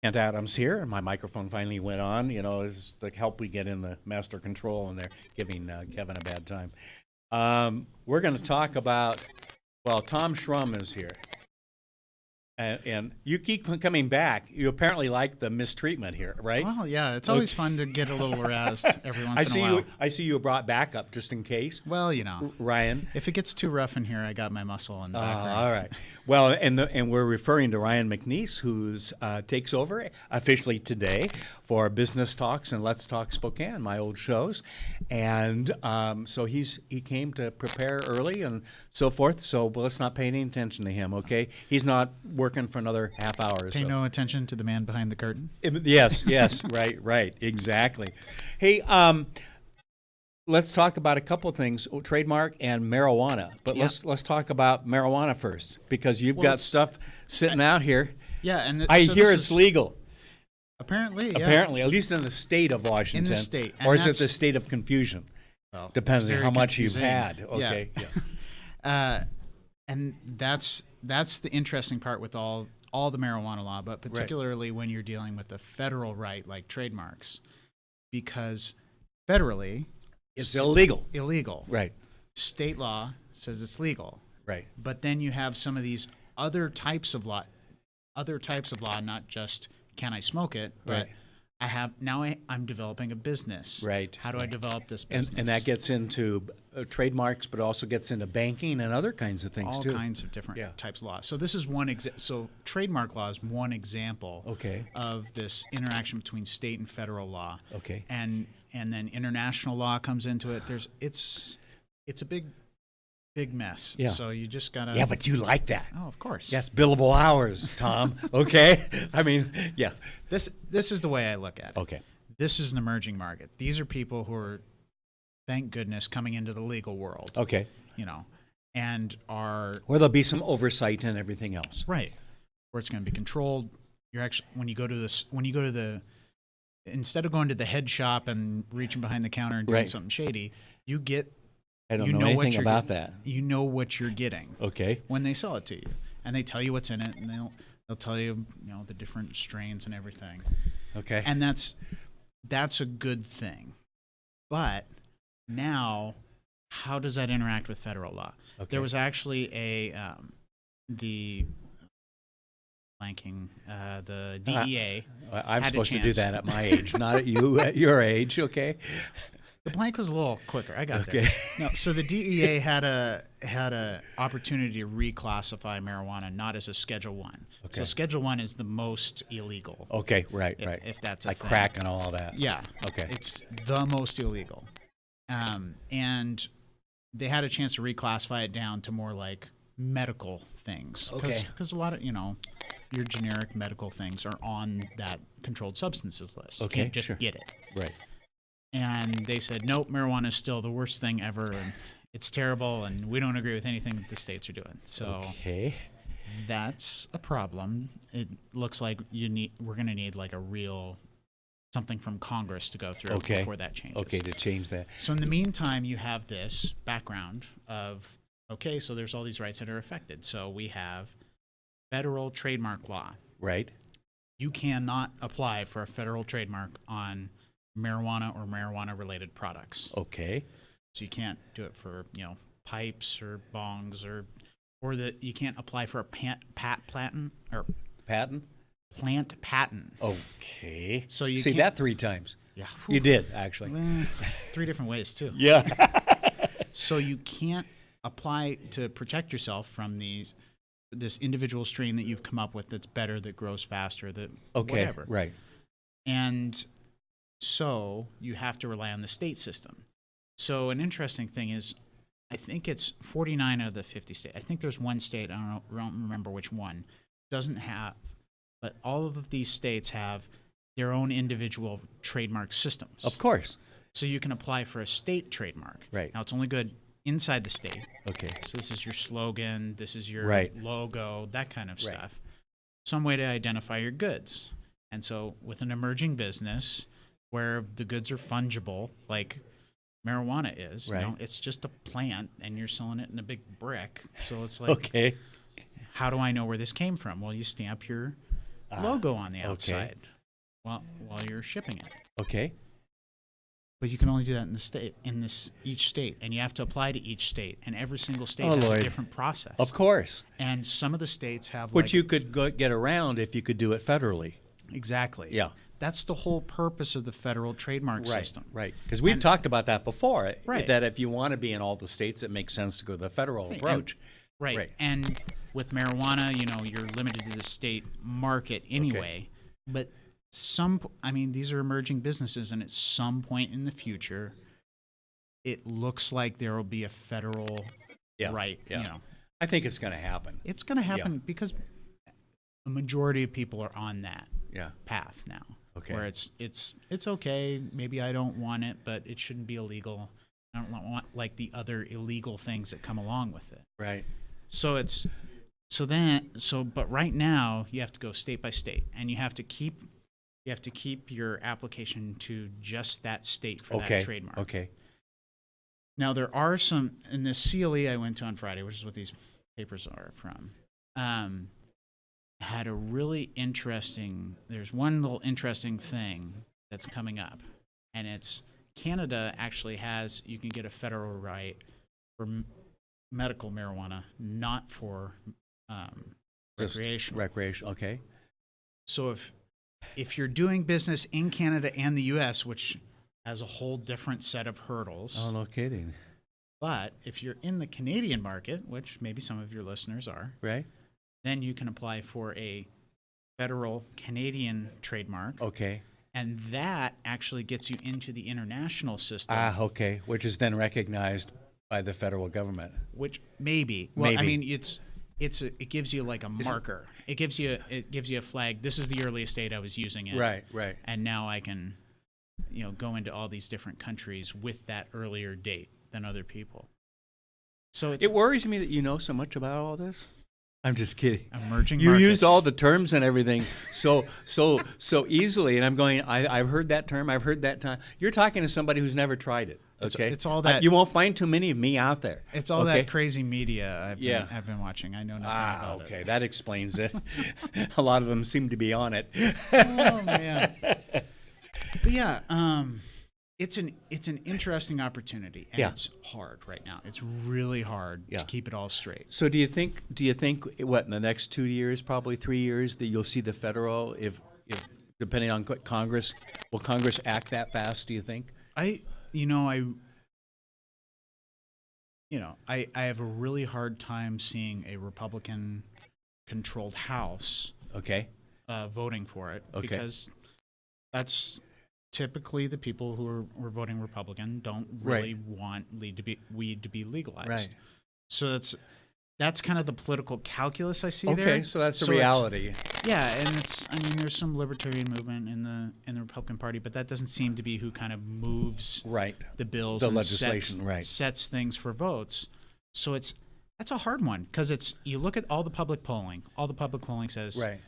And Adams here, and my microphone finally went on. Is the help we get in the master control, and they're giving Kevin a bad time. We're going to talk about, well, Tom Shrum is here. And you keep coming back. You apparently like the mistreatment here, right? Well, yeah, it's always fun to get a little aroused every once in a while. I see you brought backup just in case. Well, Ryan. if it gets too rough in here, I got my muscle in the background. All right. Well, and we're referring to Ryan McNeice, who's takes over officially today for Business Talks and Let's Talk Spokane, my old shows, and so he came to prepare early and so forth. So let's not pay any attention to him, okay? He's not working for another half hour. Pay no attention to the man behind the curtain. Yes, right, exactly. Hey, let's talk about a couple of things, trademark and marijuana. But let's talk about marijuana first, because you've got stuff sitting out here. Yeah, and I hear it's legal. Apparently, yeah. Apparently, at least in the state of Washington. In the state. Or is it the state of confusion? Well, depends on how much confusing. you've had. Okay. Yeah. And that's the interesting part with all the marijuana law, but particularly when you're dealing with a federal right like trademarks, because federally it's illegal. Illegal. Right. State law says it's legal. Right. But then you have some of these other types of law, not just can I smoke it, but I'm developing a business. Right. How do I develop this business? And that gets into trademarks, but also gets into banking and other kinds of things all too. All kinds of different types of law. So this is one so trademark law is one example of this interaction between state and federal law. Okay. And then international law comes into it. It's a big mess. Yeah. So you just gotta. Yeah, but you like that. Oh, of course. Yes, billable hours, Tom. Okay. I mean, yeah. This is the way I look at it. Okay. This is an emerging market. These are people who are, thank goodness, coming into the legal world. Okay. And are where there'll be some oversight and everything else. Right. Where it's going to be controlled. You're actually instead of going to the head shop and reaching behind the counter and doing something shady, you get. I don't know anything about that. You know what you're getting. Okay. When they sell it to you, and they tell you what's in it, and they'll tell you the different strains and everything. Okay. And that's a good thing. But now, how does that interact with federal law? Okay. There was actually the DEA. I'm supposed to do that at my age, not at your age. Okay. The blank was a little quicker. I got there. No, so the DEA had a opportunity to reclassify marijuana not as a Schedule 1. Okay. So Schedule 1 is the most illegal. Okay, right. If that's like thing. Crack and all that. Yeah. Okay. It's the most illegal. And they had a chance to reclassify it down to more like medical things. Okay. Because a lot of, your generic medical things are on that controlled substances list. Okay, You can't just get it. Right. And they said, nope, marijuana is still the worst thing ever, and it's terrible, and we don't agree with anything that the states are doing. So that's a problem. It looks like we're going to need like a real something from Congress to go through before that changes. Okay, to change that. So in the meantime, you have this background of, so there's all these rights that are affected. So we have federal trademark law. Right. You cannot apply for a federal trademark on marijuana or marijuana-related products. Okay. So you can't do it for pipes or bongs or that you can't apply for a plant patent. Okay. So you see that 3 times. Yeah. You did actually. 3 different ways too. Yeah. So you can't apply to protect yourself from this individual strain that you've come up with that's better, that grows faster, that whatever. Right. And so you have to rely on the state system. So an interesting thing is, I think it's 49 out of the 50 states. I think there's one state, I don't remember which one, doesn't have, but all of these states have their own individual trademark systems. Of course. So you can apply for a state trademark. Right. Now it's only good inside the state. Okay. So this is your slogan, this is your logo, that kind of stuff. Some way to identify your goods. And so with an emerging business where the goods are fungible, like marijuana is, it's just a plant and you're selling it in a big brick. So it's like, how do I know where this came from? Well, you stamp your logo on the outside while you're shipping it. Okay. But you can only do that in each state, and you have to apply to each state, and every single state has Lord. a different process. Of course. And some of the states have Which you could get around if you could do it federally. Exactly. Yeah. That's the whole purpose of the federal trademark system. Right. Because we've talked about that before. Right. That if you want to be in all the states, it makes sense to go the federal approach. Right. And with marijuana, you're limited to the state market anyway. But these are emerging businesses, and at some point in the future, it looks like there will be a federal right. Yeah. I think it's going to happen. It's going to happen because the majority of people are on that path now. Okay. Where it's okay. Maybe I don't want it, but it shouldn't be illegal. I don't want like the other illegal things that come along with it. Right. But right now you have to go state by state, and you have to keep your application to just that state for that trademark. Okay. Now there are some in this CLE I went to on Friday, which is what these papers are from. Had a really interesting. There's one little interesting thing that's coming up, and it's Canada actually has. You can get a federal right for medical marijuana, not for recreational. Recreational. Okay. So if you're doing business in Canada and the U.S., which has a whole different set of hurdles. Oh, no kidding. But if you're in the Canadian market, which maybe some of your listeners are, right, then you can apply for a federal Canadian trademark. Okay. And that actually gets you into the international system. Okay. Which is then recognized by the federal government. Which maybe. Well, I mean, it gives you like a marker. It gives you a flag. This is the earliest date I was using it. Right. And now I can, go into all these different countries with that earlier date than other people. So it worries me that you know so much about all this. I'm just kidding. Emerging you markets. used all the terms and everything so easily, and I'm going. I've heard that term. I've heard that time. You're talking to somebody who's never tried it. Okay, it's all that. You won't find too many of me out there. It's all that crazy media I've been watching. I know nothing about it. Okay, that explains it. A lot of them seem to be on it. Oh man. But yeah, it's an interesting opportunity, and it's hard right now. It's really hard to keep it all straight. So do you think what in the next 2 years, probably 3 years, that you'll see the federal if depending on Congress, will Congress act that fast? Do you think? I have a really hard time seeing a Republican-controlled House voting for it because that's typically the people who are voting Republican don't really want weed to be legalized. Right. So that's kind of the political calculus I see there. Okay, so that's the reality. Yeah, and there's some libertarian movement in the Republican Party, but that doesn't seem to be who kind of moves the bills, and legislation, sets things for votes. So that's a hard one because you look at all the public polling. All the public polling says, can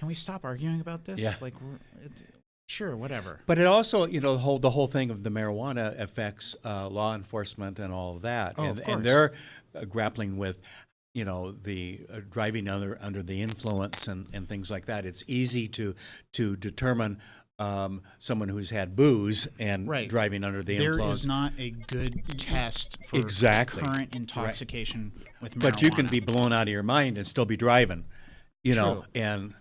we stop arguing about this? Yeah. Sure, whatever. But it also, the whole thing of the marijuana affects law enforcement and all of that, of course. And they're grappling with, the driving under the influence and things like that. It's easy to determine someone who's had booze and driving under the influence. There is not a good test for current intoxication with marijuana. But you can be blown out of your mind and still be driving, True. and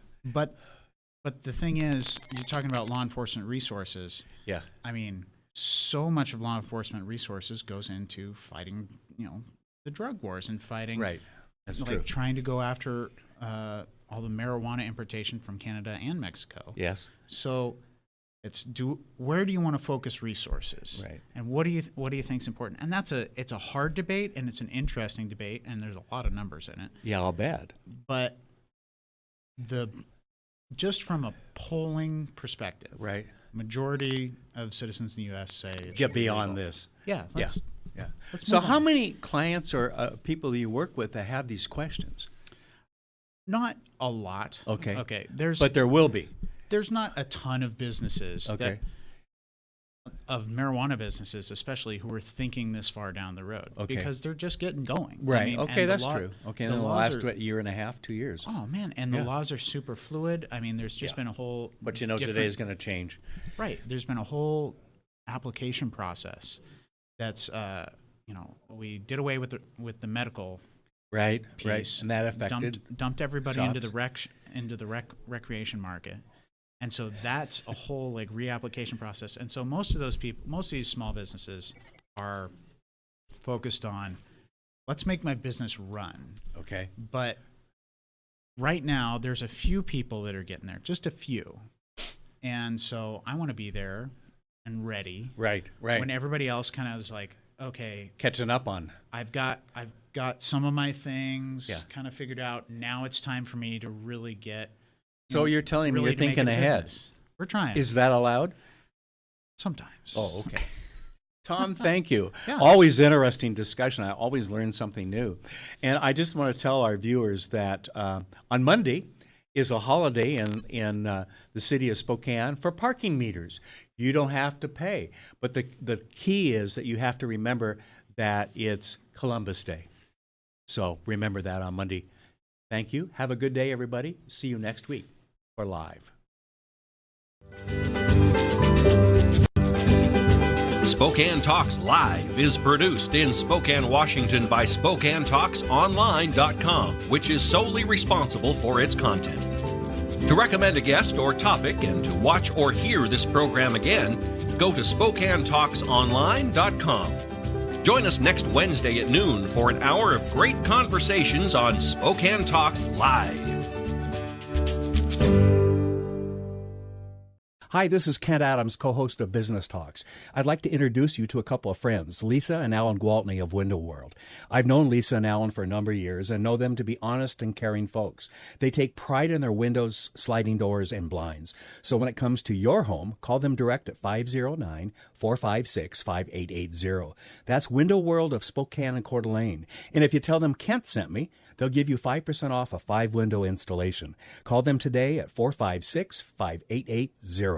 But the thing is, you're talking about law enforcement resources. Yeah. I mean, so much of law enforcement resources goes into fighting, the drug wars and fighting. Right. That's true. Trying to go after all the marijuana importation from Canada and Mexico. Yes. So where do you want to focus resources? Right. And what do you think is important? And it's a hard debate, and it's an interesting debate, and there's a lot of numbers in it. Yeah, I'll bet. But just from a polling perspective, majority of citizens in the U.S. say get beyond this. Yeah. Yeah. So how many clients or people do you work with that have these questions? Not a lot. Okay. But there will be. There's not a ton of businesses. Okay. of marijuana businesses, especially who are thinking this far down the road, Okay. because they're just getting going. Right. I mean, Okay, and that's true. Okay, the in the laws last year and a half, 2 years. Oh man, and the Yeah. laws are super fluid. I mean, there's just been a whole. But today is going to change. Right. There's been a whole application process. That's we did away with the medical Right. piece, Right. And that affected dumped everybody into shops. the recreation market. And so that's a whole like reapplication process. And so most of these small businesses are focused on, let's make my business run. Okay. But right now there's a few people that are getting there, just a few. And so I want to be there and ready. Right. Right. When everybody else kind of is like, okay, Catching up on. I've got some of my things Yeah. kind of figured out. Now it's time for me to really get. So you're telling me really you're to make it thinking a ahead. business. We're trying. Is that allowed? Sometimes. Oh, okay. Tom, thank you. Yeah. Always interesting discussion. I always learn something new. And I just want to tell our viewers that on Monday is a holiday in the city of Spokane for parking meters. You don't have to pay. But the key is that you have to remember that it's Columbus Day. So remember that on Monday. Thank you. Have a good day, everybody. See you next week for Live. Spokane Talks Live is produced in Spokane, Washington by SpokaneTalksOnline.com, which is solely responsible for its content. To recommend a guest or topic and to watch or hear this program again, go to SpokaneTalksOnline.com. Join us next Wednesday at noon for an hour of great conversations on Spokane Talks Live. Hi, this is Kent Adams, co-host of Business Talks. I'd like to introduce you to a couple of friends, Lisa and Alan Gwaltney of Window World. I've known Lisa and Alan for a number of years and know them to be honest and caring folks. They take pride in their windows, sliding doors, and blinds. So when it comes to your home, call them direct at 509-456-5880. That's Window World of Spokane and Coeur d'Alene. And if you tell them Kent sent me, they'll give you 5% off a 5-window installation. Call them today at 456-5880.